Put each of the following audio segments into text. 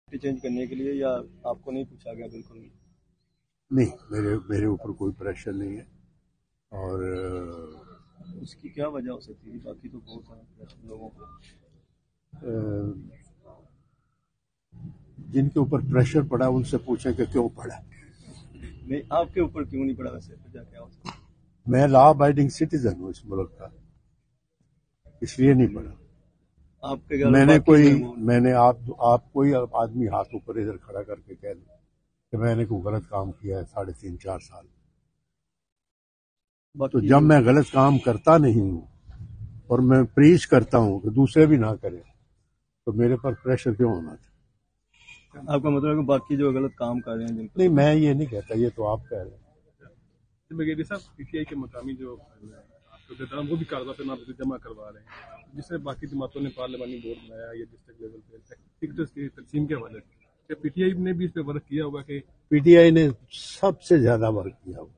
Change کرنے کے لیے، یا آپ کو نہیں پوچھا گیا؟ بالکل نہیں، میرے اوپر کوئی پریشر نہیں ہے، اور اس کی کیا وجہ ہو سکتی ہے؟ باقی تو بہت سارا پریشر لوگوں کو، جن کے اوپر پریشر پڑا ان سے پوچھیں کہ کیوں پڑا۔ نہیں، آپ کے اوپر کیوں نہیں پڑا؟ ویسے وجہ کیا ہو سکتی ہے؟ میں لا ابائڈنگ سٹیزن ہوں اس ملک کا، اس لیے نہیں پڑا۔ آپ کے گھر میں نے آپ کوئی آدمی ہاتھ اوپر ادھر کھڑا کر کے کہہ دوں کہ میں نے کوئی غلط کام کیا ہے 3.5-4 سال، تو جب میں غلط کام کرتا نہیں ہوں اور میں پریچ کرتا ہوں کہ دوسرے بھی نہ کریں، تو میرے پر پریشر کیوں ہونا تھا؟ آپ کا مطلب ہے کہ باقی جو غلط کام کر رہے ہیں نہیں، میں یہ نہیں کہتا، یہ تو آپ کہہ رہے ہیں۔ بریگیڈیئر صاحب، پی ٹی آئی کے مقامی جو وہ بھی کاغذات میں جمع کروا رہے ہیں، جس سے باقی جماعتوں نے پارلیمانی بورڈ بنایا یا ڈسٹرکٹ لیول پہ ٹکٹس کی تقسیم کے حوالے سے، کیا پی ٹی آئی نے بھی اس پہ ورک کیا ہوگا؟ کہ پی ٹی آئی نے سب سے زیادہ ورک کیا ہوا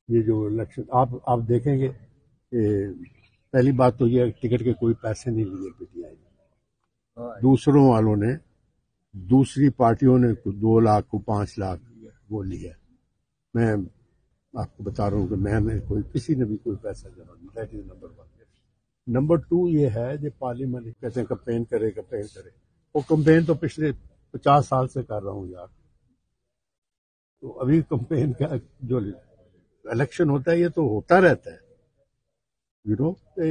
یہ جو الیکشن، آپ دیکھیں گے کہ پہلی بات تو یہ ٹکٹ کے کوئی پیسے نہیں لیے پی ٹی آئی نے، دوسروں والوں نے، دوسری پارٹیوں نے 2 لاکھ کو 5 لاکھ وہ لیا۔ میں آپ کو بتا رہا ہوں کہ میں نے کسی نے بھی کوئی پیسہ جمع نہیں۔ That is number 1۔ نمبر 2 یہ ہے کہ پارلیمنٹ کہتے ہیں کمپین کرے، وہ کمپین تو پچھلے 50 سال سے کر رہا ہوں یار، تو ابھی کمپین کا جو الیکشن ہوتا ہے یہ تو ہوتا رہتا ہے،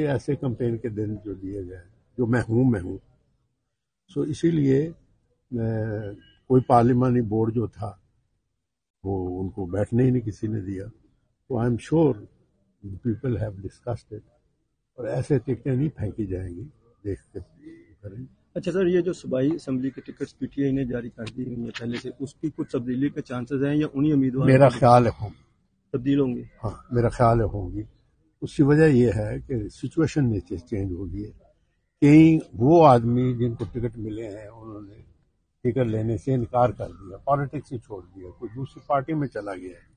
ایسے کمپین کے دن جو دیے گئے جو میں ہوں، سو اسی لیے کوئی پارلیمانی بورڈ جو تھا وہ ان کو بیٹھنے ہی نہیں کسی نے دیا، تو I am sure people have discussed it, اور ایسے ٹکٹیں نہیں پھینکی جائیں گی، دیکھ کے کریں۔ اچھا سر، یہ جو صوبائی اسمبلی کے ٹکٹس پی ٹی آئی نے جاری کر دی ہوئی ہیں پہلے سے، اس کی کچھ تبدیلی کے چانسز ہیں یا انہی امیدوار میرا خیال ہے تبدیل ہوں گے؟ ہاں، میرا خیال ہے ہوں گی۔ اس کی وجہ یہ ہے کہ سچویشن میں چینج ہو گئی ہے، کئی وہ آدمی جن کو ٹکٹ ملے ہیں انہوں نے ٹکٹ لینے سے انکار کر دیا، پالیٹکس ہی چھوڑ دیا، کوئی دوسری پارٹی میں چلا گیا ہے۔